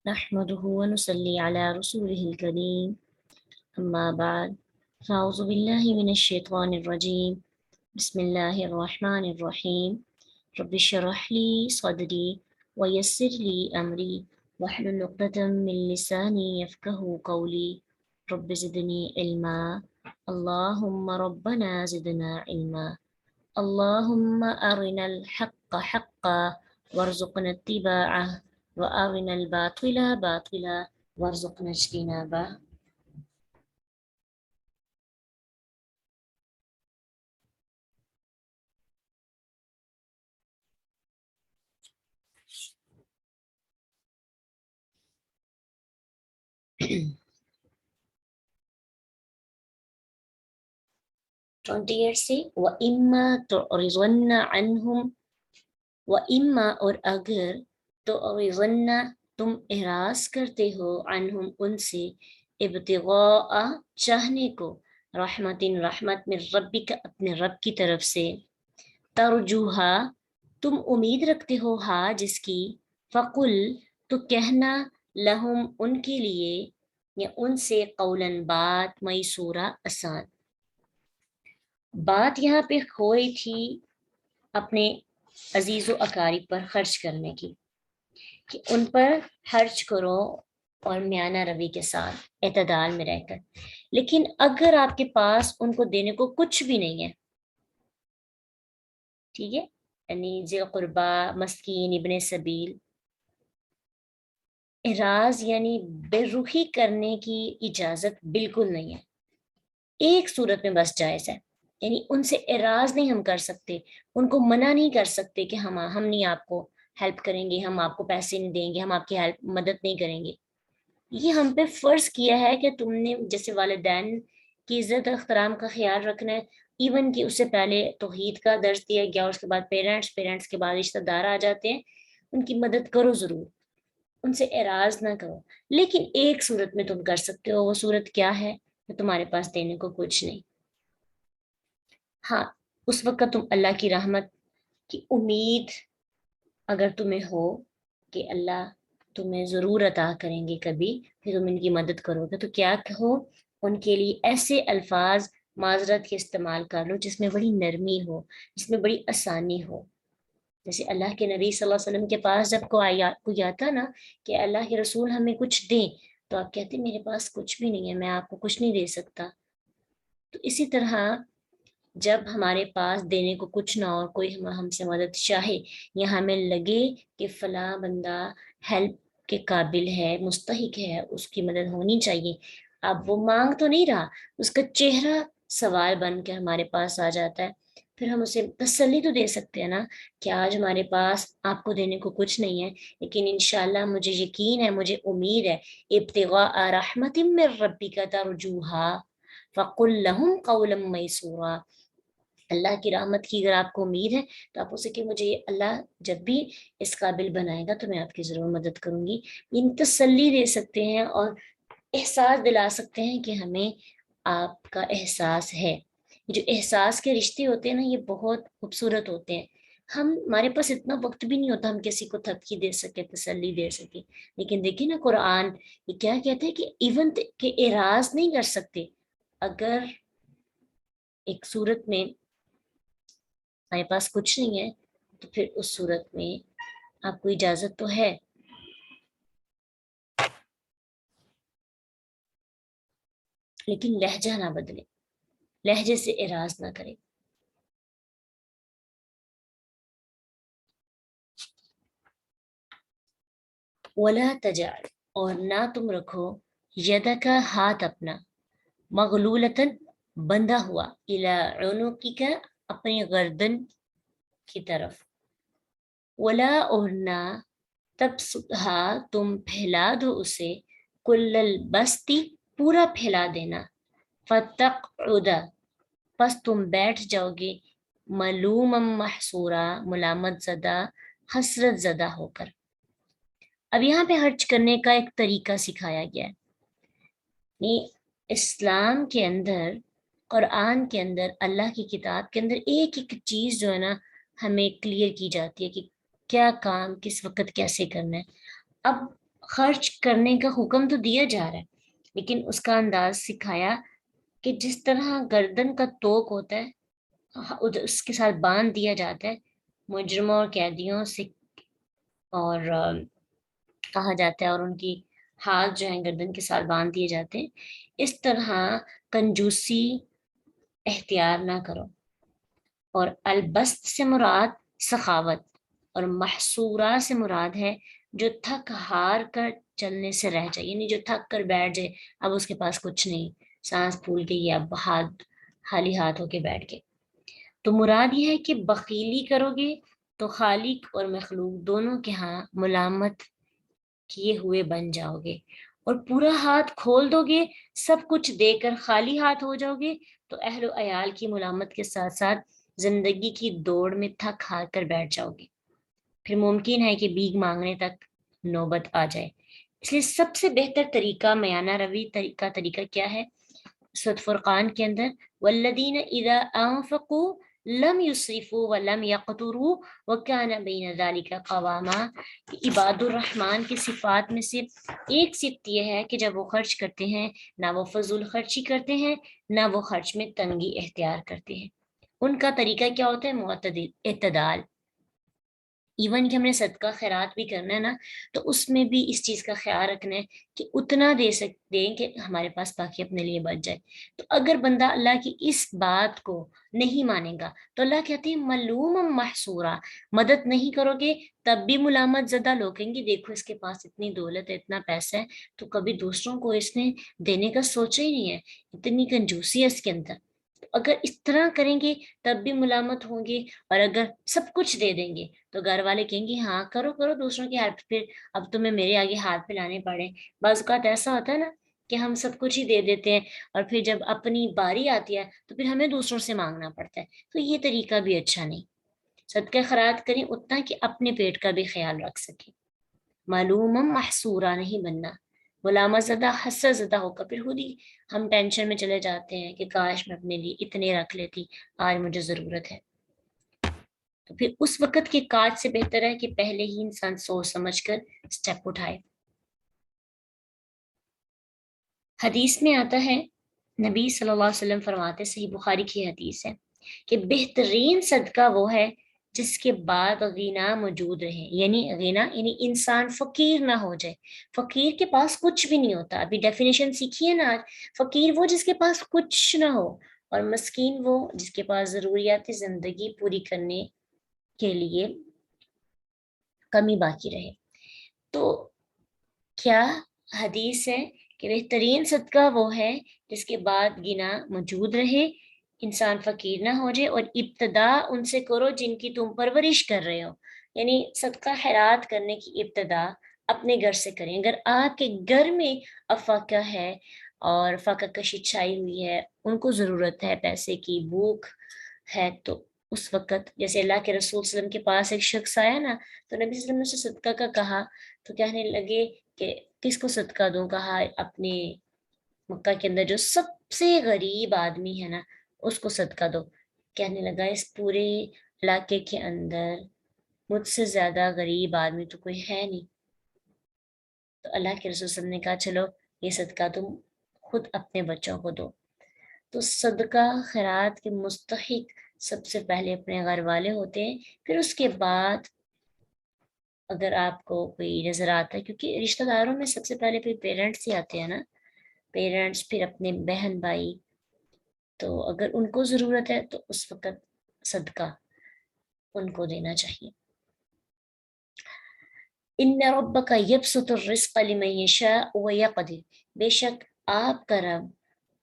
نحمده ونصلي على رسوله الكريم أما بعد فأعوذ بالله من الشيطان الرجيم بسم الله الرحمن الرحيم رب اشرح لي صدري ويسر لي أمري واحلل عقدة من لساني يفقه قولي رب زدني علما اللهم ربنا زدنا علما اللهم أرنا الحق حقا وارزقنا اتباعه وأرنا الباطل باطلا وارزقنا اجتنابه. 28 سے وَإِمَّا تُعْرِضَنَّ عَنْهُمْ وَإِمَّا اور اگر تُعْرِضَنَّ تم اعراض کرتے ہو عنہم ان سے ابتغاء چاہنے کو رحمت رحمت من ربک اپنے رب کی طرف سے ترجوہا تم امید رکھتے ہو ہاں جس کی فقل تو کہنا لہم ان کے لیے یا ان سے قولاً بات میسورہ آسان. بات یہاں پہ ہوئی تھی اپنے عزیز و اقارب پر خرچ کرنے کی کہ ان پر خرچ کرو اور میانہ روی کے ساتھ اعتدال میں رہ کر. لیکن اگر آپ کے پاس ان کو دینے کو کچھ بھی نہیں ہے، ٹھیک ہے، یعنی ذی قربا، مسکین، ابن سبیل، اعراض یعنی بے رخی کرنے کی اجازت بالکل نہیں ہے. ایک صورت میں بس جائز ہے، یعنی ان سے اعراض نہیں ہم کر سکتے، ان کو منع نہیں کر سکتے کہ ہم نہیں آپ کو ہیلپ کریں گے، ہم آپ کو پیسے نہیں دیں گے، ہم آپ کی مدد نہیں کریں گے. یہ ہم پہ فرض کیا ہے کہ تم نے جیسے والدین کی عزت اور احترام کا خیال رکھنا ہے، ایون کہ اس سے پہلے توحید کا درس دیا گیا، اس کے بعد پیرنٹس کے بعد رشتہ دار آ جاتے ہیں، ان کی مدد کرو ضرور، ان سے اعراض نہ کرو. لیکن ایک صورت میں تم کر سکتے ہو، وہ صورت کیا ہے کہ تمہارے پاس دینے کو کچھ نہیں. ہاں، اس وقت تم اللہ کی رحمت کی امید اگر تمہیں ہو کہ اللہ تمہیں ضرور عطا کریں گے کبھی، پھر تم ان کی مدد کرو گے، تو کیا کہو ان کے لیے ایسے الفاظ معذرت کے استعمال کر لو جس میں بڑی نرمی ہو، جس میں بڑی آسانی ہو. جیسے اللہ کے نبی صلی اللہ علیہ وسلم کے پاس جب کوئی آتا نا کہ اللہ کے رسول ہمیں کچھ دیں، تو آپ کہتے میرے پاس کچھ بھی نہیں ہے، میں آپ کو کچھ نہیں دے سکتا. تو اسی طرح جب ہمارے پاس دینے کو کچھ نہ اور کوئی ہم سے مدد چاہے یا ہمیں لگے کہ فلاں بندہ ہیلپ کے قابل ہے، مستحق ہے، اس کی مدد ہونی چاہیے، اب وہ مانگ تو نہیں رہا، اس کا چہرہ سوال بن کے ہمارے پاس آ جاتا ہے، پھر ہم اسے تسلی تو دے سکتے ہیں نا کہ آج ہمارے پاس آپ کو دینے کو کچھ نہیں ہے، لیکن انشاءاللہ مجھے یقین ہے، مجھے امید ہے، ابتغاء رحمت من ربک ترجوہا فقل لہم قولا میسورا. اللہ کی رحمت کی اگر آپ کو امید ہے تو آپ اسے کہ مجھے اللہ جب بھی اس قابل بنائے گا تو میں آپ کی ضرور مدد کروں گی. ان تسلی دے سکتے ہیں اور احساس دلا سکتے ہیں کہ ہمیں آپ کا احساس ہے. جو احساس کے رشتے ہوتے ہیں نا، یہ بہت خوبصورت ہوتے ہیں. ہمارے پاس اتنا وقت بھی نہیں ہوتا ہم کسی کو تھپکی دے سکے، تسلی دے سکے، لیکن دیکھیں نا قرآن یہ کیا کہتے ہیں کہ ایون کہ اعراض نہیں کر سکتے. اگر ایک صورت میں ہمارے پاس کچھ نہیں ہے تو پھر اس صورت میں آپ کو اجازت تو ہے، لیکن لہجہ نہ بدلے، لہجے سے اعراض نہ کرے. ولا تجعل اور نہ تم رکھو یدک ہاتھ اپنا مغلولتن بندھا ہوا الی عنقک اپنی گردن کی طرف، ولا اور نہ تبسطھا تم پھیلا دو اسے کل البسطی پورا پھیلا دینا، فتقعد پس تم بیٹھ جاؤ گے ملوما محسورا ملامت زدہ، حسرت زدہ ہو کر. اب یہاں پہ خرچ کرنے کا ایک طریقہ سکھایا گیا ہے. اسلام کے اندر، قرآن کے اندر، اللہ کی کتاب کے اندر ایک ایک چیز جو ہے نا ہمیں کلیئر کی جاتی ہے کہ کیا کام کس وقت کیسے کرنا ہے. اب خرچ کرنے کا حکم تو دیا جا رہا ہے، لیکن اس کا انداز سکھایا کہ جس طرح گردن کا توق ہوتا ہے اس کے ساتھ باندھ دیا جاتا ہے مجرموں اور قیدیوں سے، اور کہا جاتا ہے، اور ان کی ہاتھ جو ہیں گردن کے ساتھ باندھ دیے جاتے ہیں، اس طرح کنجوسی اختیار نہ کرو۔ اور البست سے مراد سخاوت، اور محصورہ سے مراد ہے جو تھک ہار کر چلنے سے رہ جائے، یعنی جو تھک کر بیٹھ جائے، اب اس کے پاس کچھ نہیں، سانس پھول گئی، اب خالی ہاتھ ہو کے بیٹھ گئے۔ تو مراد یہ ہے کہ بخیلی کرو گے تو خالق اور مخلوق دونوں کے ہاں ملامت کیے ہوئے بن جاؤ گے، اور پورا ہاتھ کھول دو گے، سب کچھ دے کر خالی ہاتھ ہو جاؤ گے تو اہل و عیال کی ملامت کے ساتھ ساتھ زندگی کی دوڑ میں تھک ہار کر بیٹھ جاؤ گے، پھر ممکن ہے کہ بھیک مانگنے تک نوبت آ جائے۔ اس لیے سب سے بہتر طریقہ، میانہ روی کا طریقہ کیا ہے؟ سورۃ فرقان کے اندر والذین اذا انفقوا لم یسرفوا ولم یقتروا وکان بین ذلک قواما، عباد الرحمن کی صفات میں سے ایک صفت یہ ہے کہ جب وہ خرچ کرتے ہیں نہ وہ فضول خرچی کرتے ہیں، نہ وہ خرچ میں تنگی اختیار کرتے ہیں۔ ان کا طریقہ کیا ہوتا ہے؟ معتدل، اعتدال۔ ایون کہ ہم نے صدقہ خیرات بھی کرنا ہے نا، تو اس میں بھی اس چیز کا خیال رکھنا ہے کہ اتنا دیں کہ ہمارے پاس باقی اپنے لیے بچ جائے۔ تو اگر بندہ اللہ کی اس بات کو نہیں مانے گا تو اللہ کہتے ہیں ملوم محصورہ، مدد نہیں کرو گے تب بھی ملامت زدہ، لوگ کہیں گے دیکھو اس کے پاس اتنی دولت ہے، اتنا پیسہ ہے، تو کبھی دوسروں کو اس نے دینے کا سوچا ہی نہیں ہے، اتنی کنجوسی ہے اس کے اندر۔ اگر اس طرح کریں گے تب بھی ملامت ہوں گے، اور اگر سب کچھ دے دیں گے تو گھر والے کہیں گے ہاں کرو کرو دوسروں کی ہیلپ، پھر اب تمہیں میرے آگے ہاتھ پھیلانے پڑے۔ بعض اوقات ایسا ہوتا ہے نا کہ ہم سب کچھ ہی دے دیتے ہیں، اور پھر جب اپنی باری آتی ہے تو پھر ہمیں دوسروں سے مانگنا پڑتا ہے، تو یہ طریقہ بھی اچھا نہیں۔ صدقہ خیرات کریں اتنا کہ اپنے پیٹ کا بھی خیال رکھ سکیں، معلوم محصورہ نہیں بننا، ملامت زدہ، حسد زدہ ہو کر پھر خود ہی ہم ٹینشن میں چلے جاتے ہیں کہ کاش میں اپنے لیے اتنے رکھ لیتی، آج مجھے ضرورت ہے۔ تو پھر اس وقت کے کاج سے بہتر ہے کہ پہلے ہی انسان سوچ سمجھ کر سٹیپ اٹھائے۔ حدیث میں آتا ہے، نبی صلی اللہ علیہ وسلم فرماتے، صحیح بخاری کی حدیث ہے، کہ بہترین صدقہ وہ ہے جس کے بعد غنا موجود رہے، یعنی غنا یعنی انسان فقیر نہ ہو جائے۔ فقیر کے پاس کچھ بھی نہیں ہوتا، ابھی ڈیفینیشن سیکھیے نا آج۔ فقیر وہ جس کے پاس کچھ نہ ہو، اور مسکین وہ جس کے پاس ضروریات زندگی پوری کرنے کے لیے کمی باقی رہے۔ تو کیا حدیث ہے کہ بہترین صدقہ وہ ہے جس کے بعد گنا موجود رہے، انسان فقیر نہ ہو جائے، اور ابتدا ان سے کرو جن کی تم پرورش کر رہے ہو، یعنی صدقہ خیرات کرنے کی ابتدا اپنے گھر سے کریں۔ اگر آپ کے گھر میں افاقہ ہے اور فاقہ کشی چھائی ہوئی ہے، ان کو ضرورت ہے پیسے کی، بھوک ہے، تو اس وقت جیسے اللہ کے رسول صلی اللہ علیہ وسلم کے پاس ایک شخص آیا نا، تو نبی صلی اللہ علیہ وسلم نے اسے صدقہ کا کہا، تو کہنے لگے کہ کس کو صدقہ دوں؟ کہا اپنے مکہ کے اندر جو سب سے غریب آدمی ہے نا اس کو صدقہ دو۔ کہنے لگا اس پورے علاقے کے اندر مجھ سے زیادہ غریب آدمی تو کوئی ہے نہیں۔ تو اللہ کے رسول صلی اللہ علیہ وسلم نے کہا چلو یہ صدقہ تم خود اپنے بچوں کو دو۔ تو صدقہ خیرات کے مستحق سب سے پہلے اپنے گھر والے ہوتے ہیں، پھر اس کے بعد اگر آپ کو کوئی نظر آتا ہے، کیونکہ رشتہ داروں میں سب سے پہلے پھر پیرنٹس ہی آتے ہیں نا، پیرنٹس، پھر اپنے بہن بھائی، تو اگر ان کو ضرورت ہے تو اس وقت صدقہ ان کو دینا چاہیے۔ ان ربک یبسط الرزق لمن یشاء ویقدر، بے شک آپ کا رب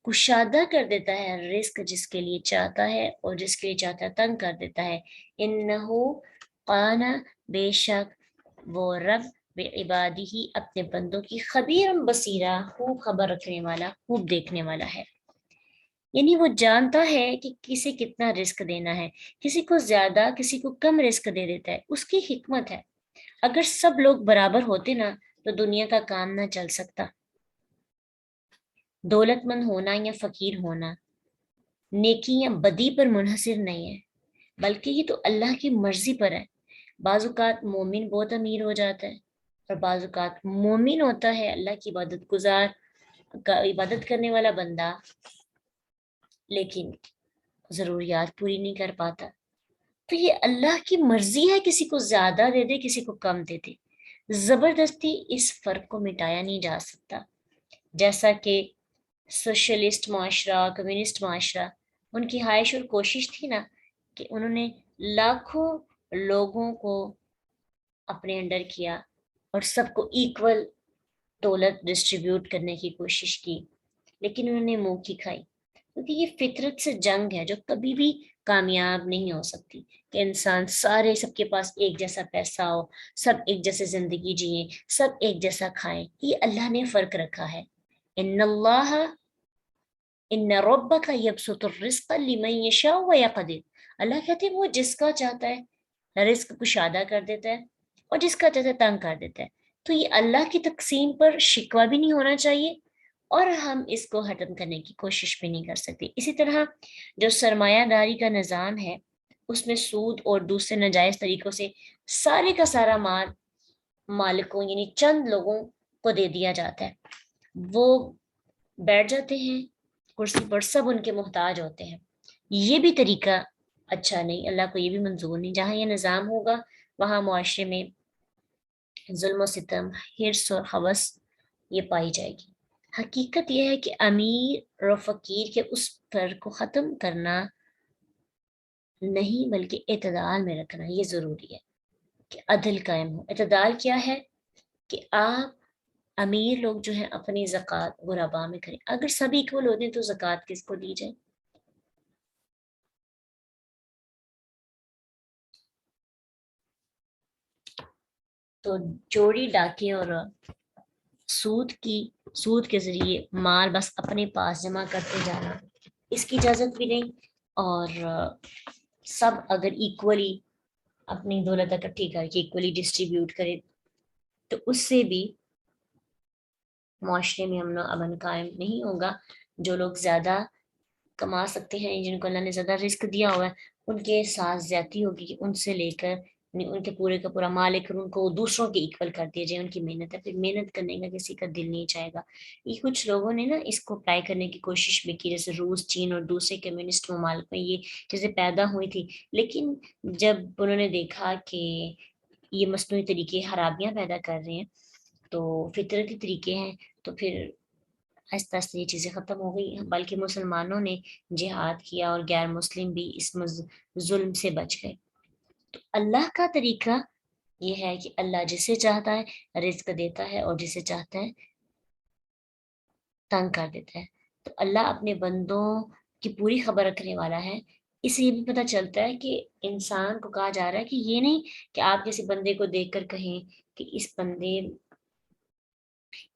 کشادہ کر دیتا ہے رزق جس کے لیے چاہتا ہے، اور جس کے لیے چاہتا ہے تنگ کر دیتا ہے۔ انہو قان، بے شک وہ رب بعبادہ اپنے بندوں کی خبیر بصیرہ، خوب خبر رکھنے والا، خوب دیکھنے والا ہے۔ یعنی وہ جانتا ہے کہ کسی کتنا رزق دینا ہے، کسی کو زیادہ کسی کو کم رزق دے دیتا ہے، اس کی حکمت ہے۔ اگر سب لوگ برابر ہوتے نا تو دنیا کا کام نہ چل سکتا۔ دولت مند ہونا یا فقیر ہونا نیکی یا بدی پر منحصر نہیں ہے، بلکہ یہ تو اللہ کی مرضی پر ہے۔ بعض اوقات مومن بہت امیر ہو جاتا ہے اور بعض اوقات مومن ہوتا ہے اللہ کی عبادت گزار کا عبادت کرنے والا بندہ، لیکن ضروریات پوری نہیں کر پاتا، تو یہ اللہ کی مرضی ہے، کسی کو زیادہ دے دے کسی کو کم دے دے، زبردستی اس فرق کو مٹایا نہیں جا سکتا۔ جیسا کہ سوشلسٹ معاشرہ، کمیونسٹ معاشرہ، ان کی خواہش اور کوشش تھی نا کہ انہوں نے لاکھوں لوگوں کو اپنے انڈر کیا اور سب کو ایکول دولت ڈسٹریبیوٹ کرنے کی کوشش کی، لیکن انہوں نے منہ کی کھائی، کیونکہ یہ فطرت سے جنگ ہے جو کبھی بھی کامیاب نہیں ہو سکتی کہ انسان سارے سب کے پاس ایک جیسا پیسہ ہو، سب ایک جیسے زندگی جئیں، سب ایک جیسا کھائیں۔ یہ اللہ نے فرق رکھا ہے۔ ان اللہ ان ربک یبسط الرزق لمن یشاء ویقدر، اللہ کہتے ہیں وہ جس کا چاہتا ہے رزق کشادہ کر دیتا ہے اور جس کا چاہتا ہے تنگ کر دیتا ہے۔ تو یہ اللہ کی تقسیم پر شکوہ بھی نہیں ہونا چاہیے اور ہم اس کو ختم کرنے کی کوشش بھی نہیں کر سکتے۔ اسی طرح جو سرمایہ داری کا نظام ہے اس میں سود اور دوسرے ناجائز طریقوں سے سارے کا سارا مال مالکوں یعنی چند لوگوں کو دے دیا جاتا ہے، وہ بیٹھ جاتے ہیں کرسی پر، سب ان کے محتاج ہوتے ہیں۔ یہ بھی طریقہ اچھا نہیں، اللہ کو یہ بھی منظور نہیں۔ جہاں یہ نظام ہوگا وہاں معاشرے میں ظلم و ستم، حرص اور ہوس یہ پائی جائے گی۔ حقیقت یہ ہے کہ امیر اور فقیر کے اس فرق کو ختم کرنا نہیں بلکہ اعتدال میں رکھنا یہ ضروری ہے کہ عدل قائم ہو۔ اعتدال کیا ہے کہ آپ امیر لوگ جو ہیں اپنی زکوٰۃ غربا میں کریں، اگر سب ایکول ہوتے ہیں تو زکوٰۃ کس کو دی جائے؟ تو چوری ڈاکے اور سود کے ذریعے مال بس اپنے پاس جمع کرتے جانا، اس کی اجازت بھی نہیں۔ اور سب اگر ایکولی اپنی دولت اکٹھی کر کے ایکولی ڈسٹریبیوٹ کرے تو اس سے بھی معاشرے میں امن و امن قائم نہیں ہوگا۔ جو لوگ زیادہ کما سکتے ہیں، جن کو اللہ نے زیادہ رزق دیا ہوا ہے، ان کے ساتھ زیادتی ہوگی کہ ان سے لے کر ان کے پورے کا پورا مال لے کر ان کو دوسروں کے ایکول کر دیا جائے۔ ان کی محنت ہے، پھر محنت کرنے کا کسی کا دل نہیں چاہے گا۔ یہ کچھ لوگوں نے نا اس کو اپلائی کرنے کی کوشش بھی کی، جیسے روس، چین اور دوسرے کمیونسٹ ممالک میں یہ چیزیں پیدا ہوئی تھی، لیکن جب انہوں نے دیکھا کہ یہ مصنوعی طریقے خرابیاں پیدا کر رہے ہیں تو فطرتی طریقے ہیں، تو پھر آہستہ آہستہ یہ چیزیں ختم ہو گئی، بلکہ مسلمانوں نے جہاد کیا اور غیر مسلم بھی اس ظلم سے بچ گئے۔ تو اللہ کا طریقہ یہ ہے کہ اللہ جسے چاہتا ہے رزق دیتا ہے اور جسے چاہتا ہے تنگ کر دیتا ہے۔ تو اللہ اپنے بندوں کی پوری خبر رکھنے والا ہے۔ اس سے یہ بھی پتہ چلتا ہے کہ انسان کو کہا جا رہا ہے کہ یہ نہیں کہ آپ کسی بندے کو دیکھ کر کہیں کہ اس بندے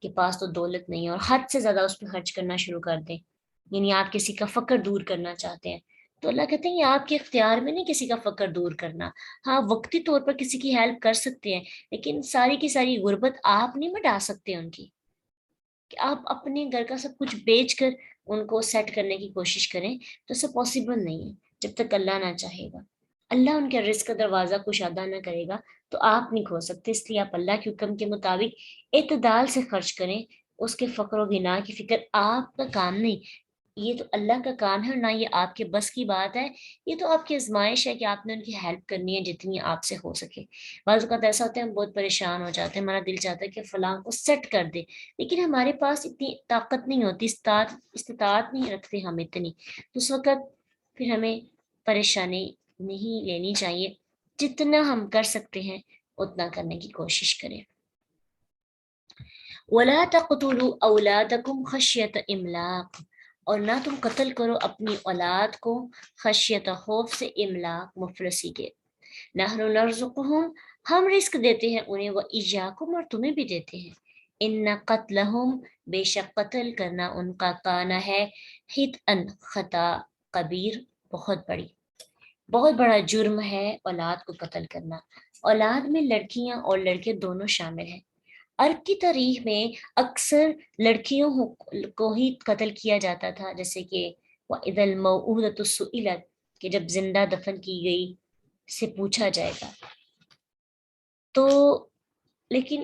کے پاس تو دولت نہیں ہے اور حد سے زیادہ اس پہ خرچ کرنا شروع کر دیں، یعنی آپ کسی کا فقر دور کرنا چاہتے ہیں۔ تو اللہ کہتے ہیں یہ آپ کے اختیار میں نہیں کسی کا فقر دور کرنا۔ ہاں وقتی طور پر کسی کی ہیلپ کر سکتے ہیں، لیکن ساری کی ساری غربت آپ نہیں مٹا سکتے ان کی، کہ آپ اپنے گھر کا سب کچھ بیچ کر ان کو سیٹ کرنے کی کوشش کریں تو اسے پاسبل نہیں ہے جب تک اللہ نہ چاہے گا۔ اللہ ان کے رزق کا دروازہ کشادہ نہ کرے گا تو آپ نہیں کھول سکتے، اس لیے آپ اللہ کے حکم کے مطابق اعتدال سے خرچ کریں۔ اس کے فقر و غنا کی فکر آپ کا کام نہیں، یہ تو اللہ کا کام ہے اور نہ یہ آپ کے بس کی بات ہے۔ یہ تو آپ کی آزمائش ہے کہ آپ نے ان کی ہیلپ کرنی ہے جتنی آپ سے ہو سکے۔ بعض اوقات ایسا ہوتا ہے ہم بہت پریشان ہو جاتے ہیں، ہمارا دل چاہتا ہے کہ فلاں کو سیٹ کر دے، لیکن ہمارے پاس اتنی طاقت نہیں ہوتی، استطاعت نہیں رکھتے ہم اتنی، تو اس وقت پھر ہمیں پریشانی نہیں لینی چاہیے، جتنا ہم کر سکتے ہیں اتنا کرنے کی کوشش کریں۔ وَلَا تَقْتُلُوا أَوْلَادَكُمْ خَشْيَةَ إِمْلَاقٍ، اور نہ تم قتل کرو اپنی اولاد کو خشیت خوف سے، املاق مفلسی کے۔ نحن نرزقهم، ہم رزق دیتے ہیں انہیں، وإياكم، اور تمہیں بھی دیتے ہیں۔ ان قتلہم، بے شک قتل کرنا ان کا کانا ہے، خطأ، خطا، کبیر، بہت بڑا جرم ہے اولاد کو قتل کرنا۔ اولاد میں لڑکیاں اور لڑکے دونوں شامل ہیں۔ عرب کی تاریخ میں اکثر لڑکیوں کو ہی قتل کیا جاتا تھا، جیسے کہ وَإِذَا الْمَوْءُودَةُ سُئِلَتْ، کہ جب زندہ دفن کی گئی سے پوچھا جائے گا۔ تو لیکن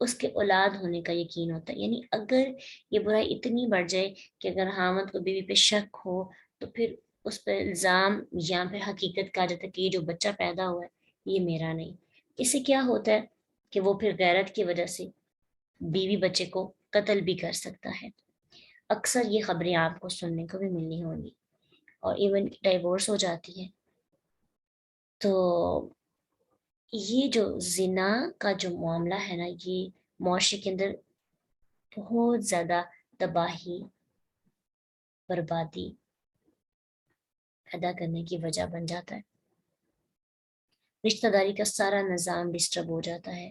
اس کے اولاد ہونے کا یقین ہوتا ہے. یعنی اگر یہ برائی اتنی بڑھ جائے کہ اگر خاوند کو بیوی پہ شک ہو تو پھر اس پہ الزام یا پھر حقیقت کہا جاتا ہے کہ یہ جو بچہ پیدا ہوا ہے یہ میرا نہیں. اس سے کیا ہوتا ہے کہ وہ پھر غیرت کی وجہ سے بیوی بچے کو قتل بھی کر سکتا ہے. اکثر یہ خبریں آپ کو سننے کو بھی ملنی ہوں گی اور ایون ڈائیورس ہو جاتی ہے. تو یہ جو زنا کا جو معاملہ ہے نا یہ معاشرے کے اندر بہت زیادہ تباہی بربادی پیدا کرنے کی وجہ بن جاتا ہے. رشتہ داری کا سارا نظام ڈسٹرب ہو جاتا ہے,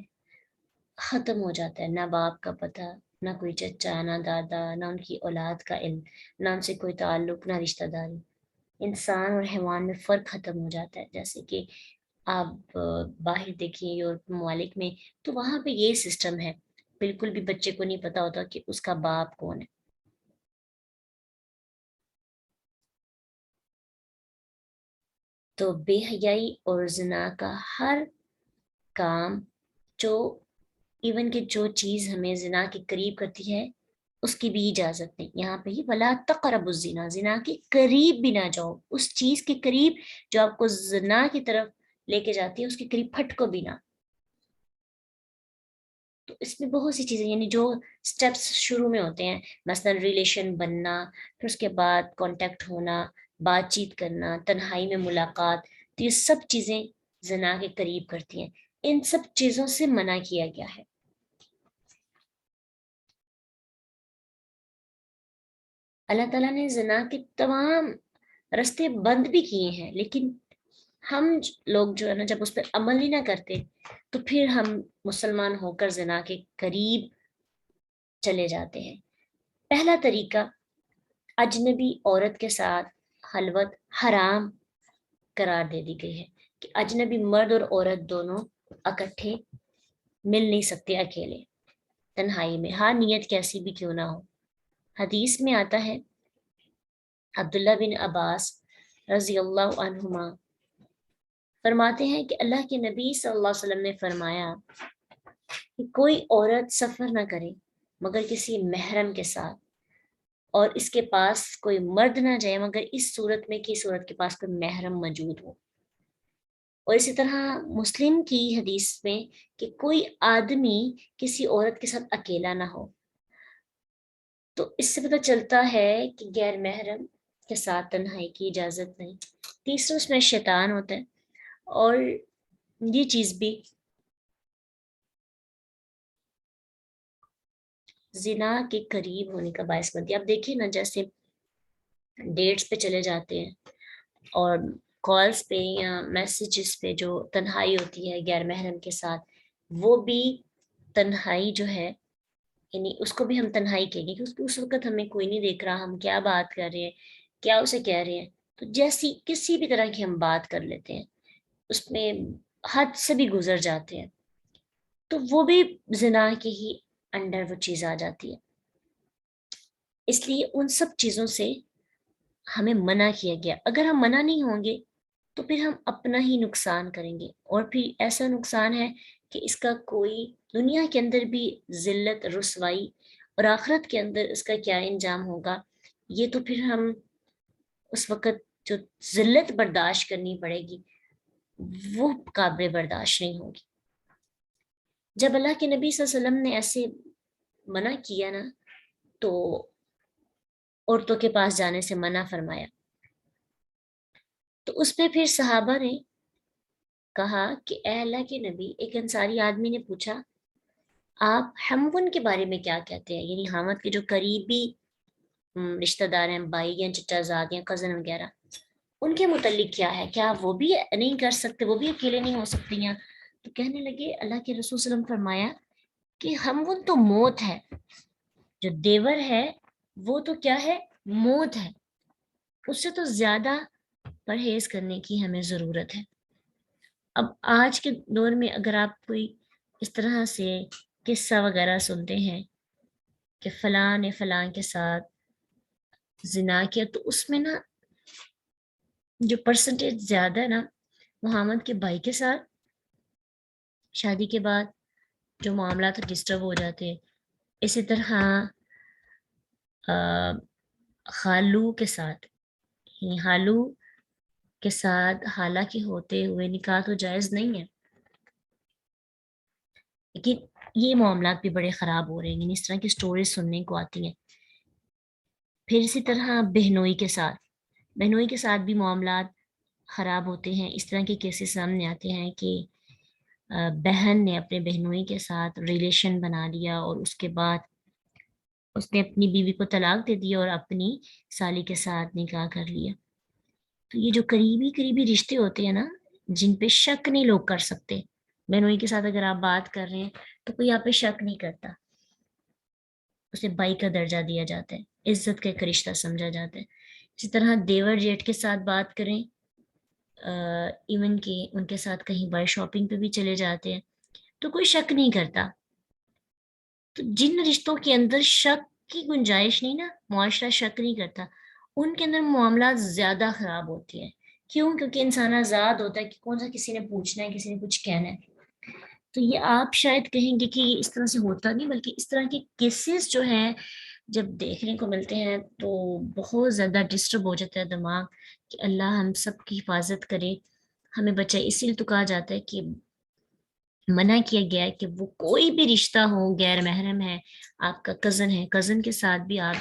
ختم ہو جاتا ہے. نہ باپ کا پتہ, نہ کوئی چچا, نہ دادا, نہ ان کی اولاد کا علم, نہ ان سے کوئی تعلق, نہ رشتہ داری. انسان اور حیوان میں فرق ختم ہو جاتا ہے. جیسے کہ آپ باہر دیکھیں یورپ ممالک میں تو وہاں پہ یہ سسٹم ہے, بالکل بھی بچے کو نہیں پتا ہوتا کہ اس کا باپ کون ہے. تو بے حیائی اور زنا کا ہر کام جو ایون کہ جو چیز ہمیں زنا کے قریب کرتی ہے اس کی بھی اجازت نہیں. یہاں پہ ہی ولا تقربوا الزنا, زنا کے قریب بھی نہ جاؤ. اس چیز کے قریب جو آپ کو زنا کی طرف لے کے جاتی ہے اس کے قریب پھٹکو بھی نہ. تو اس میں بہت سی چیزیں یعنی جو سٹیپس شروع میں ہوتے ہیں, مثلا ریلیشن بننا, پھر اس کے بعد کانٹیکٹ ہونا, بات چیت کرنا, تنہائی میں ملاقات, تو یہ سب چیزیں زنا کے قریب کرتی ہیں. ان سب چیزوں سے منع کیا گیا ہے. اللہ تعالیٰ نے زنا کے تمام راستے بند بھی کیے ہیں, لیکن ہم لوگ جو ہے نا جب اس پہ عمل ہی نہ کرتے تو پھر ہم مسلمان ہو کر زنا کے قریب چلے جاتے ہیں. پہلا طریقہ, اجنبی عورت کے ساتھ خلوت حرام قرار دے دی گئی ہے کہ اجنبی مرد اور عورت دونوں اکٹھے مل نہیں سکتے اکیلے تنہائی میں, ہاں نیت کیسی بھی کیوں نہ ہو. حدیث میں آتا ہے, عبداللہ بن عباس رضی اللہ عنہما فرماتے ہیں کہ اللہ کے نبی صلی اللہ علیہ وسلم نے فرمایا کہ کوئی عورت سفر نہ کرے مگر کسی محرم کے ساتھ, اور اس کے پاس کوئی مرد نہ جائے مگر اس صورت میں کہ اس عورت کے پاس کوئی محرم موجود ہو. اور اسی طرح مسلم کی حدیث میں کہ کوئی آدمی کسی عورت کے ساتھ اکیلا نہ ہو. تو اس سے پتہ چلتا ہے کہ غیر محرم کے ساتھ تنہائی کی اجازت نہیں. تیسرا اس میں شیطان ہوتا ہے, اور یہ چیز بھی زنا کے قریب ہونے کا باعث بنتی ہے. اب دیکھیں نا, جیسے ڈیٹس پہ چلے جاتے ہیں اور کالز پہ یا میسیجز پہ جو تنہائی ہوتی ہے غیر محرم کے ساتھ, وہ بھی تنہائی جو ہے یعنی اس کو بھی ہم تنہائی کہیں گے کہ اس وقت ہمیں کوئی نہیں دیکھ رہا, ہم کیا بات کر رہے ہیں, کیا اسے کہہ رہے ہیں. تو جیسی کسی بھی طرح کی ہم بات کر لیتے ہیں, اس میں حد سے بھی گزر جاتے ہیں, تو وہ بھی زنا کے ہی انڈر وہ چیز آ جاتی ہے. اس لیے ان سب چیزوں سے ہمیں منع کیا گیا. اگر ہم منع نہیں ہوں گے تو پھر ہم اپنا ہی نقصان کریں گے, اور پھر ایسا نقصان ہے کہ اس کا کوئی دنیا کے اندر بھی ذلت, رسوائی, اور آخرت کے اندر اس کا کیا انجام ہوگا, یہ تو پھر ہم اس وقت جو ذلت برداشت کرنی پڑے گی وہ قابل برداشت نہیں ہوگی. جب اللہ کے نبی صلی اللہ علیہ وسلم نے ایسے منع کیا نا تو عورتوں کے پاس جانے سے منع فرمایا, تو اس پہ پھر صحابہ نے کہا کہ اے اللہ کے نبی, ایک انصاری آدمی نے پوچھا آپ ہمون کے بارے میں کیا کہتے ہیں, یعنی حامد کے جو قریبی رشتہ دار ہیں, بھائی یا چچا زاد یا کزن وغیرہ, ان کے متعلق کیا ہے, کیا وہ بھی نہیں کر سکتے, وہ بھی اکیلے نہیں ہو سکتی ہیں. تو کہنے لگے اللہ کے رسول صلی اللہ علیہ وسلم فرمایا کہ ہمون تو موت ہے, جو دیور ہے وہ تو کیا ہے, موت ہے, اس سے تو زیادہ پرہیز کرنے کی ہمیں ضرورت ہے. اب آج کے دور میں اگر آپ کوئی اس طرح سے قصہ وغیرہ سنتے ہیں کہ فلاں نے فلاں کے ساتھ زنا کیا, تو اس میں نا جو پرسنٹیج زیادہ ہے نا محمد کے بھائی کے ساتھ شادی کے بعد جو معاملات ڈسٹرب ہو جاتے ہیں. اسی طرح خالو کے ساتھ، یعنی خالو کے ساتھ حالانکہ ہوتے ہوئے نکاح تو جائز نہیں ہے، لیکن یہ معاملات بھی بڑے خراب ہو رہے ہیں، یعنی اس طرح کی سٹوریز سننے کو آتی ہیں. پھر اسی طرح بہنوئی کے ساتھ، بہنوئی کے ساتھ بھی معاملات خراب ہوتے ہیں. اس طرح کے کیسز سامنے آتے ہیں کہ بہن نے اپنے بہنوئی کے ساتھ ریلیشن بنا لیا اور اس کے بعد اس نے اپنی بیوی کو طلاق دے دیا اور اپنی سالی کے ساتھ نکاح کر لیا. تو یہ جو قریبی قریبی رشتے ہوتے ہیں نا، جن پہ شک نہیں لوگ کر سکتے، بہنوئی کے ساتھ اگر آپ بات کر رہے ہیں تو کوئی آپ پہ شک نہیں کرتا، اسے بائی کا درجہ دیا جاتا ہے، عزت کا ایک رشتہ سمجھا جاتا ہے. اسی طرح دیور جیٹ کے ساتھ بات کریں، ایون کہ ان کے ساتھ کہیں باہر شاپنگ پہ بھی چلے جاتے ہیں تو کوئی شک نہیں کرتا. تو جن رشتوں کے اندر شک کی گنجائش نہیں نا، معاشرہ شک نہیں کرتا، ان کے اندر معاملات زیادہ خراب ہوتی ہیں. کیوں؟ کیونکہ انسان آزاد ہوتا ہے کہ کون سا کسی نے پوچھنا ہے، کسی نے کچھ کہنا ہے. تو یہ آپ شاید کہیں گے کہ یہ اس طرح سے ہوتا نہیں، بلکہ اس طرح کے کیسز جو ہیں جب دیکھنے کو ملتے ہیں تو بہت زیادہ ڈسٹرب ہو جاتا ہے دماغ کہ اللہ ہم سب کی حفاظت کرے، ہمیں بچائے. اسی لیے تو کہا جاتا ہے کہ منع کیا گیا ہے کہ وہ کوئی بھی رشتہ ہو، غیر محرم ہے، آپ کا کزن ہے، کزن کے ساتھ بھی آپ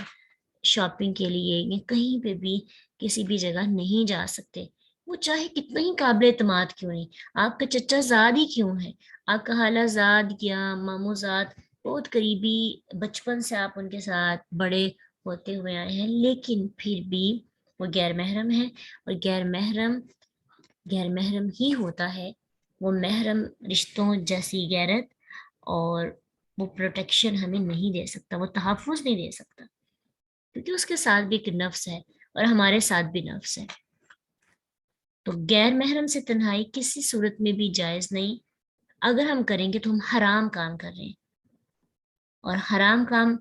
شاپنگ کے لیے یا کہیں پہ بھی کسی بھی جگہ نہیں جا سکتے، وہ چاہے کتنا ہی قابل اعتماد کیوں نہیں، آپ کا چچا زاد ہی کیوں ہے، آپ کا خالہ زاد یا ماموں زاد، بہت قریبی بچپن سے آپ ان کے ساتھ بڑے ہوتے ہوئے آئے ہیں، لیکن پھر بھی وہ غیر محرم ہے. اور غیر محرم ہی ہوتا ہے، وہ محرم رشتوں جیسی غیرت اور وہ پروٹیکشن ہمیں نہیں دے سکتا، وہ تحفظ نہیں دے سکتا، کیونکہ اس کے ساتھ بھی ایک نفس ہے اور ہمارے ساتھ بھی نفس ہے. تو غیر محرم سے تنہائی کسی صورت میں بھی جائز نہیں. اگر ہم کریں گے تو ہم حرام کام کر رہے ہیں، اور حرام کام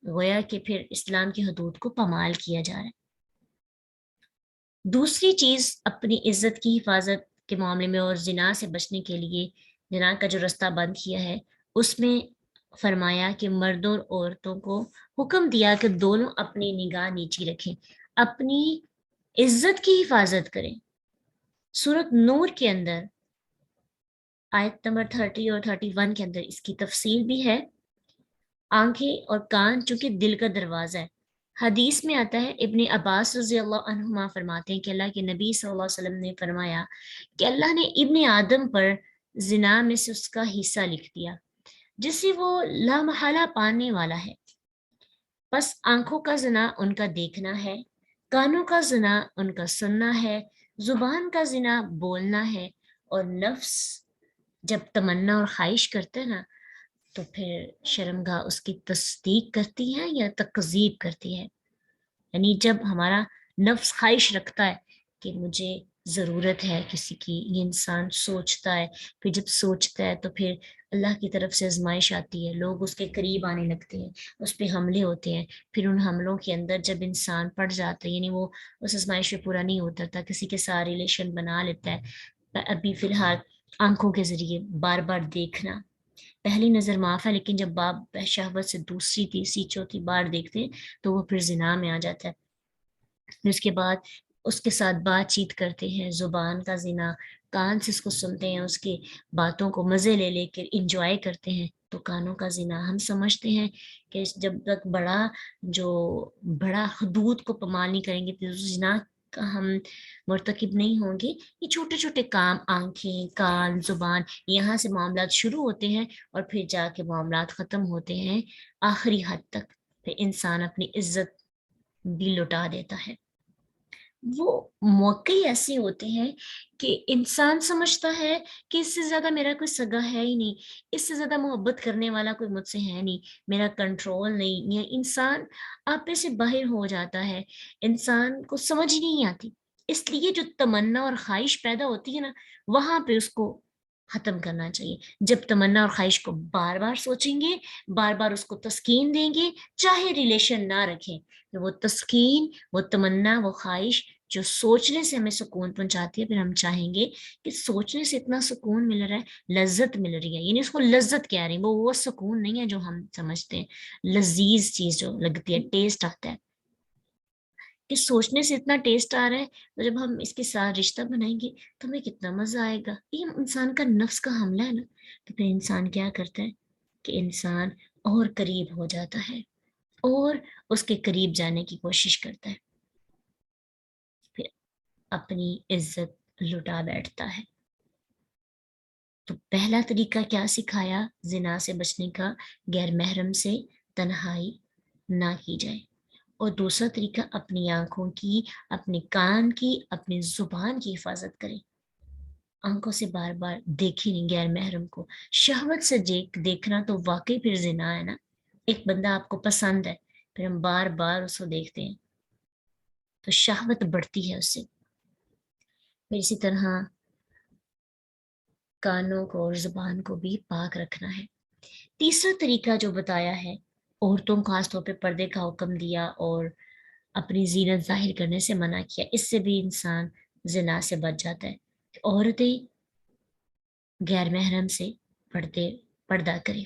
گویا کہ پھر اسلام کی حدود کو پامال کیا جا رہا ہے. دوسری چیز اپنی عزت کی حفاظت کے معاملے میں اور زنا سے بچنے کے لیے زنا کا جو رستہ بند کیا ہے، اس میں فرمایا کہ مردوں اور عورتوں کو حکم دیا کہ دونوں اپنی نگاہ نیچی رکھیں، اپنی عزت کی حفاظت کریں. سورۃ نور کے اندر آیت نمبر 30 اور 31 کے اندر اس کی تفصیل بھی ہے. آنکھیں اور کان چونکہ دل کا دروازہ ہے. حدیث میں آتا ہے، ابن عباس رضی اللہ عنہما فرماتے ہیں کہ اللہ کے نبی صلی اللہ علیہ وسلم نے فرمایا کہ اللہ نے ابن آدم پر زنا میں سے اس کا حصہ لکھ دیا جس سے وہ لامحالہ پانے والا ہے. پس آنکھوں کا زنا ان کا دیکھنا ہے، کانوں کا زنا ان کا سننا ہے، زبان کا زنا بولنا ہے، اور نفس جب تمنا اور خواہش کرتا ہے نا تو پھر شرمگاہ اس کی تصدیق کرتی ہے یا تکذیب کرتی ہے. یعنی جب ہمارا نفس خواہش رکھتا ہے کہ مجھے ضرورت ہے کسی کی، یہ انسان سوچتا ہے، پھر جب سوچتا ہے تو پھر اللہ کی طرف سے آزمائش آتی ہے، لوگ اس کے قریب آنے لگتے ہیں، اس پہ حملے ہوتے ہیں. پھر ان حملوں کے اندر جب انسان پڑ جاتا ہے، یعنی وہ اس آزمائش پہ پورا نہیں اترتا، کسی کے ساتھ ریلیشن بنا لیتا ہے. ابھی فی الحال آنکھوں کے ذریعے بار بار دیکھنا، پہلی نظر معاف ہے، لیکن جب باپ شہوت سے دوسری تیسری چوتھی بار دیکھتے ہیں تو وہ پھر زنا میں آ جاتا ہے. اس کے بعد اس کے ساتھ بات چیت کرتے ہیں، زبان کا زنا، کان سے اس کو سنتے ہیں، اس کی باتوں کو مزے لے لے کر انجوائے کرتے ہیں. تو کانوں کا زنا ہم سمجھتے ہیں کہ جب تک بڑا حدود کو پامال نہیں کریں گے تو زنا کا ہم مرتکب نہیں ہوں گے. یہ چھوٹے چھوٹے کام، آنکھیں، کان، زبان، یہاں سے معاملات شروع ہوتے ہیں اور پھر جا کے معاملات ختم ہوتے ہیں آخری حد تک. پھر انسان اپنی عزت بھی لٹا دیتا ہے. وہ موقع ایسے ہوتے ہیں کہ انسان سمجھتا ہے کہ اس سے زیادہ میرا کوئی سگا ہے ہی نہیں، اس سے زیادہ محبت کرنے والا کوئی مجھ سے ہے نہیں، میرا کنٹرول نہیں، یا انسان آپے سے باہر ہو جاتا ہے، انسان کو سمجھ نہیں آتی. اس لیے جو تمنا اور خواہش پیدا ہوتی ہے نا، وہاں پہ اس کو ختم کرنا چاہیے. جب تمنا اور خواہش کو بار بار سوچیں گے، بار بار اس کو تسکین دیں گے، چاہے ریلیشن نہ رکھیں، وہ تسکین، وہ تمنا، وہ خواہش جو سوچنے سے ہمیں سکون پہنچاتی ہے، پھر ہم چاہیں گے کہ سوچنے سے اتنا سکون مل رہا ہے، لذت مل رہی ہے، یعنی اس کو لذت کہہ رہی ہیں، وہ سکون نہیں ہے جو ہم سمجھتے ہیں، لذیذ چیز جو لگتی ہے، ٹیسٹ آتا ہے کہ سوچنے سے اتنا ٹیسٹ آ رہا ہے، تو جب ہم اس کے ساتھ رشتہ بنائیں گے تو ہمیں کتنا مزہ آئے گا۔ یہ انسان کا نفس کا حملہ ہے نا، تو پھر انسان کیا کرتا ہے کہ انسان اور قریب ہو جاتا ہے اور اس کے قریب جانے کی کوشش کرتا ہے، پھر اپنی عزت لٹا بیٹھتا ہے۔ تو پہلا طریقہ کیا سکھایا زنا سے بچنے کا؟ غیر محرم سے تنہائی نہ کی جائے، اور دوسرا طریقہ اپنی آنکھوں کی، اپنے کان کی، اپنی زبان کی حفاظت کریں، آنکھوں سے بار بار دیکھیں نہیں غیر محرم کو۔ شہوت سے دیکھنا تو واقعی پھر زنا ہے نا۔ ایک بندہ آپ کو پسند ہے، پھر ہم بار بار اس کو دیکھتے ہیں تو شہوت بڑھتی ہے اس سے۔ پھر اسی طرح کانوں کو اور زبان کو بھی پاک رکھنا ہے۔ تیسرا طریقہ جو بتایا ہے، عورتوں کو خاص طور پہ پردے کا حکم دیا اور اپنی زینت ظاہر کرنے سے منع کیا، اس سے بھی انسان زنا سے بچ جاتا ہے۔ عورتیں غیر محرم سے پردہ کریں،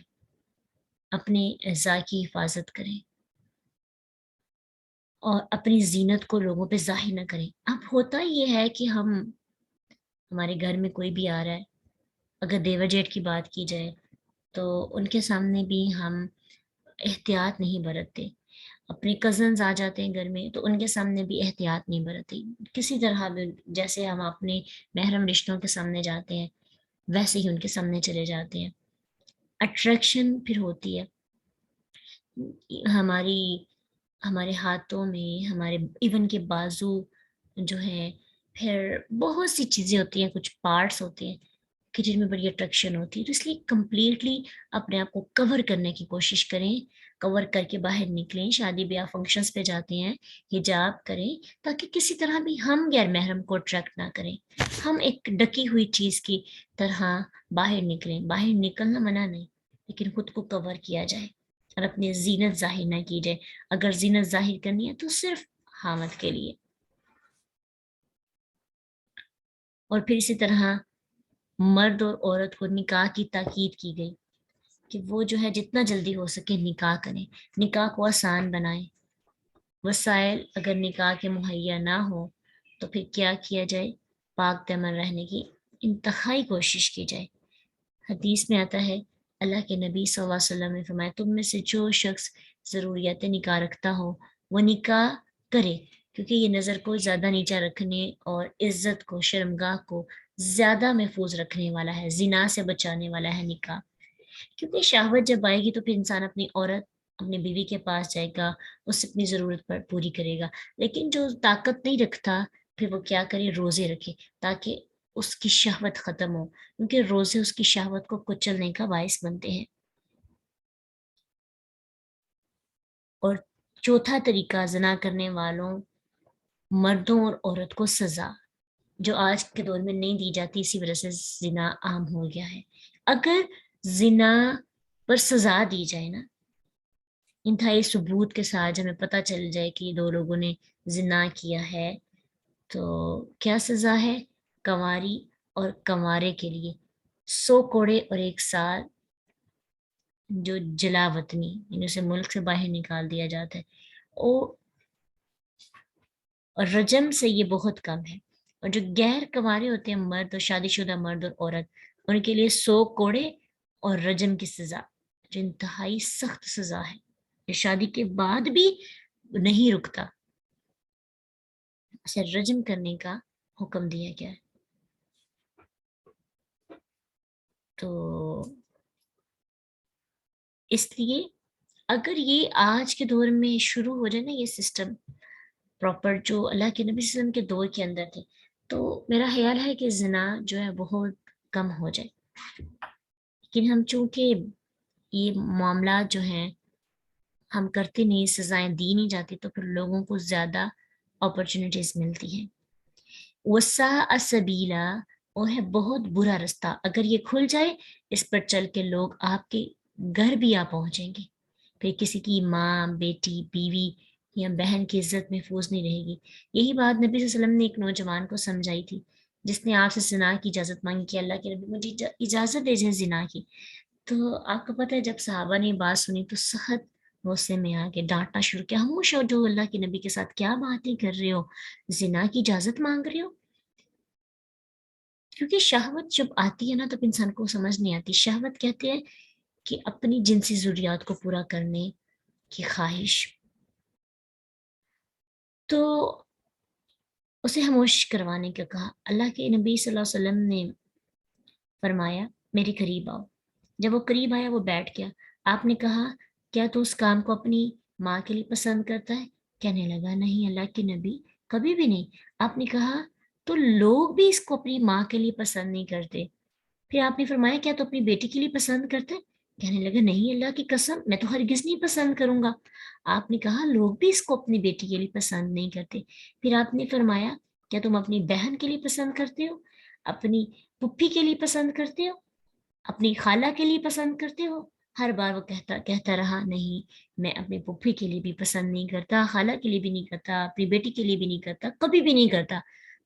اپنے اعضاء کی حفاظت کریں اور اپنی زینت کو لوگوں پہ ظاہر نہ کریں۔ اب ہوتا یہ ہے کہ ہمارے گھر میں کوئی بھی آ رہا ہے، اگر دیور جیٹ کی بات کی جائے تو ان کے سامنے بھی ہم احتیاط نہیں برتتے، اپنے کزنز آ جاتے ہیں گھر میں تو ان کے سامنے بھی احتیاط نہیں برتتے، کسی طرح بھی جیسے ہم اپنے محرم رشتوں کے سامنے جاتے ہیں ویسے ہی ان کے سامنے چلے جاتے ہیں۔ اٹریکشن پھر ہوتی ہے ہمارے ہاتھوں میں، ہمارے ایون کے بازو جو ہے، پھر بہت سی چیزیں ہوتی ہیں، کچھ پارٹس ہوتے ہیں کہ جن میں بڑی اٹریکشن ہوتی ہے، تو اس لیے کمپلیٹلی اپنے آپ کو کور کرنے کی کوشش کریں، کور کر کے باہر نکلیں، شادی بیاہ فنکشنز پہ جاتے ہیں حجاب کریں، تاکہ کسی طرح بھی ہم غیر محرم کو اٹریکٹ نہ کریں، ہم ایک ڈکی ہوئی چیز کی طرح باہر نکلیں۔ باہر نکلنا منع نہیں، لیکن خود کو کور کیا جائے اور اپنی زینت ظاہر نہ کی جائے، اگر زینت ظاہر کرنی ہے تو صرف حامد کے لیے۔ اور پھر اسی طرح مرد اور عورت کو نکاح کی تاکید کی گئی کہ وہ جو ہے جتنا جلدی ہو سکے نکاح کریں، نکاح کو آسان بنائیں، وسائل اگر نکاح کے مہیا نہ ہو تو پھر کیا کیا جائے؟ پاک دامن رہنے کی انتہائی کوشش کی جائے۔ حدیث میں آتا ہے، اللہ کے نبی صلی اللہ علیہ وسلم نے فرمایا، تم میں سے جو شخص ضروریات نکاح رکھتا ہو وہ نکاح کرے، کیونکہ یہ نظر کو زیادہ نیچا رکھنے اور عزت کو، شرمگاہ کو زیادہ محفوظ رکھنے والا ہے، زنا سے بچانے والا ہے نکاح۔ کیونکہ شہوت جب آئے گی تو پھر انسان اپنی عورت، اپنی بیوی کے پاس جائے گا، اس سے اپنی ضرورت پر پوری کرے گا، لیکن جو طاقت نہیں رکھتا پھر وہ کیا کرے؟ روزے رکھے تاکہ اس کی شہوت ختم ہو، کیونکہ روزے اس کی شہوت کو کچلنے کا باعث بنتے ہیں۔ اور چوتھا طریقہ، زنا کرنے والوں مردوں اور عورت کو سزا، جو آج کے دور میں نہیں دی جاتی، اسی وجہ سے زنا عام ہو گیا ہے۔ اگر زنا پر سزا دی جائے نا، انتہائی ثبوت کے ساتھ، ہمیں پتہ چل جائے کہ دو لوگوں نے زنا کیا ہے، تو کیا سزا ہے؟ کنواری اور کنوارے کے لیے 100 کوڑے اور 1 سال جو جلا وطنی، یعنی اسے ملک سے باہر نکال دیا جاتا ہے، اور رجم سے یہ بہت کم ہے۔ اور جو غیر کنوارے ہوتے ہیں مرد، اور شادی شدہ مرد اور عورت، ان کے لیے 100 کوڑے اور رجم کی سزا، جو انتہائی سخت سزا ہے، جو شادی کے بعد بھی نہیں رکتا، اسے رجم کرنے کا حکم دیا گیا ہے۔ تو اس لیے اگر یہ آج کے دور میں شروع ہو جائے نا یہ سسٹم پراپر، جو اللہ کے نبی صلی اللہ علیہ وسلم کے دور کے اندر تھے، تو میرا خیال ہے کہ زنا جو ہے بہت کم ہو جائے۔ لیکن ہم چونکہ یہ معاملات جو ہیں ہم کرتے نہیں، سزائیں دی نہیں جاتی، تو پھر لوگوں کو زیادہ اپرچونیٹیز ملتی ہیں۔ وساء سبیلا، وہ ہے بہت برا رستہ، اگر یہ کھل جائے اس پر چل کے لوگ آپ کے گھر بھی آ پہنچیں گے، پھر کسی کی ماں، بیٹی، بیوی یا بہن کی عزت محفوظ نہیں رہے گی. یہی بات نبی صلی اللہ علیہ وسلم نے ایک نوجوان کو سمجھائی تھی جس نے آپ سے زنا کی اجازت مانگی کہ اللہ کے نبی مجھے اجازت دیجیے زنا کی. تو آپ کو پتہ ہے جب صحابہ نے بات سنی تو سخت غصے میں آ کے ڈانٹنا شروع کیا، خاموش ہو جو اللہ کے نبی کے ساتھ کیا باتیں کر رہے ہو، زنا کی اجازت مانگ رہے ہو. کیونکہ شہوت جب آتی ہے نا تب انسان کو سمجھ نہیں آتی. شہوت کہتے ہیں کہ اپنی جنسی ضروریات کو پورا کرنے کی خواہش. تو اسے خاموش کروانے کا کہا. اللہ کے نبی صلی اللہ علیہ وسلم نے فرمایا میرے قریب آؤ. جب وہ قریب آیا وہ بیٹھ گیا. آپ نے کہا کیا تو اس کام کو اپنی ماں کے لیے پسند کرتا ہے؟ کہنے لگا نہیں اللہ کے نبی کبھی بھی نہیں. آپ نے کہا تو لوگ بھی اس کو اپنی ماں کے لیے پسند نہیں کرتے. پھر آپ نے فرمایا کیا تو اپنی بیٹی کے لیے پسند کرتے؟ کہنے لگا نہیں اللہ کی قسم میں تو ہرگز نہیں پسند کروں گا. آپ نے کہا لوگ بھی اس کو اپنی بیٹی کے لیے پسند نہیں کرتے. پھر آپ نے فرمایا کیا تم اپنی بہن کے لیے پسند کرتے ہو، اپنی پھپھی کے لیے پسند کرتے ہو، اپنی خالہ کے لیے پسند کرتے ہو؟ ہر بار وہ کہتا رہا نہیں میں اپنی پھپھی کے لیے بھی پسند نہیں کرتا، خالہ کے لیے بھی نہیں کرتا، اپنی بیٹی کے لیے بھی نہیں کرتا، کبھی بھی نہیں کرتا.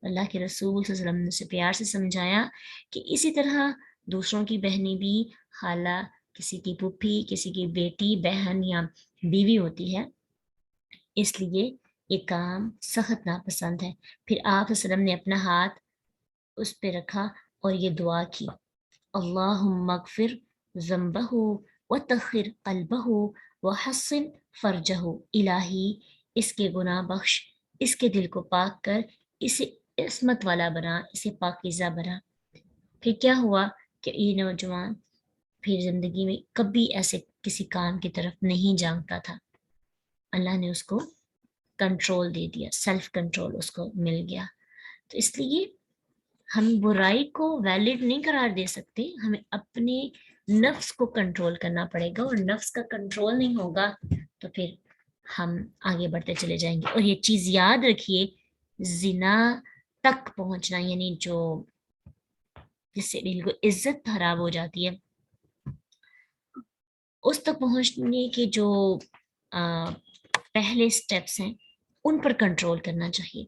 اللہ کے رسول صلی اللہ علیہ وسلم نے اسے پیار سے سمجھایا کہ اسی طرح دوسروں کی بہنیں بھی خالہ، کسی کی پھپھی، کسی کی بیٹی، بہن یا بیوی ہوتی ہے، اس لیے یہ کام سخت ناپسند ہے. پھر آپ صلی اللہ علیہ وسلم نے اپنا ہاتھ اس پہ رکھا اور یہ دعا کی اللہم اغفر ذنبہ وطہر قلبہ وحسن فرجہ. الہی اس کے گناہ بخش، اس کے دل کو پاک کر، اسے عصمت والا بنا، اسے پاکیزہ بنا. پھر کیا ہوا کہ یہ نوجوان پھر زندگی میں کبھی ایسے کسی کام کی طرف نہیں جانتا تھا. اللہ نے اس کو کنٹرول دے دیا، سیلف کنٹرول اس کو مل گیا. تو اس لیے ہم برائی کو ویلڈ نہیں قرار دے سکتے، ہمیں اپنے نفس کو کنٹرول کرنا پڑے گا، اور نفس کا کنٹرول نہیں ہوگا تو پھر ہم آگے بڑھتے چلے جائیں گے. اور یہ چیز یاد رکھیے زنا تک پہنچنا یعنی جو جس سے بالکل عزت خراب ہو جاتی ہے، اس تک پہنچنے کے جو پہلے سٹیپس ہیں ان پر کنٹرول کرنا چاہیے.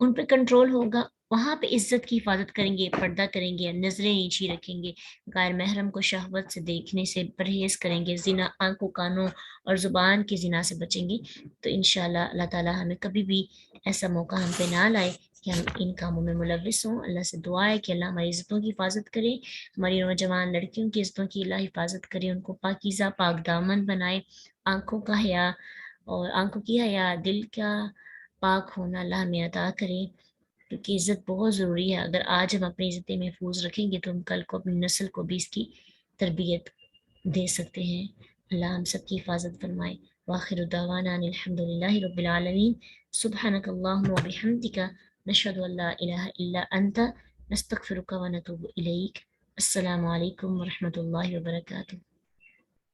ان پہ کنٹرول ہوگا، وہاں پہ عزت کی حفاظت کریں گے، پردہ کریں گے، نظریں نیچی رکھیں گے، غیر محرم کو شہوت سے دیکھنے سے پرہیز کریں گے، زنا آنکھوں، کانوں اور زبان کی زنا سے بچیں گے، تو انشاءاللہ اللہ تعالیٰ ہمیں کبھی بھی ایسا موقع ہم پہ نہ لائے کہ ہم ان کاموں میں ملوث ہوں. اللہ سے دعا ہے کہ اللہ ہماری عزتوں کی حفاظت کرے، ہماری نوجوان لڑکیوں کی عزتوں کی اللہ حفاظت کرے، ان کو پاکیزہ پاک دامن بنائے. آنکھوں کا حیا اور آنکھوں کی حیا، دل کا پاک ہونا اللہ ہمیں عطا کرے، کیونکہ عزت بہت ضروری ہے. اگر آج ہم اپنی عزتیں محفوظ رکھیں گے تو ہم کل کو اپنی نسل کو بھی اس کی تربیت دے سکتے ہیں. اللہ ہم سب کی حفاظت فرمائے. وآخر دعوانا ان الحمد للہ رب العالمین. سبحانک اللہم وبحمدک نشہد ان لا الہ الا انت نستغفرک ونتوب الیک. السلام علیکم ورحمۃ اللہ وبرکاتہ.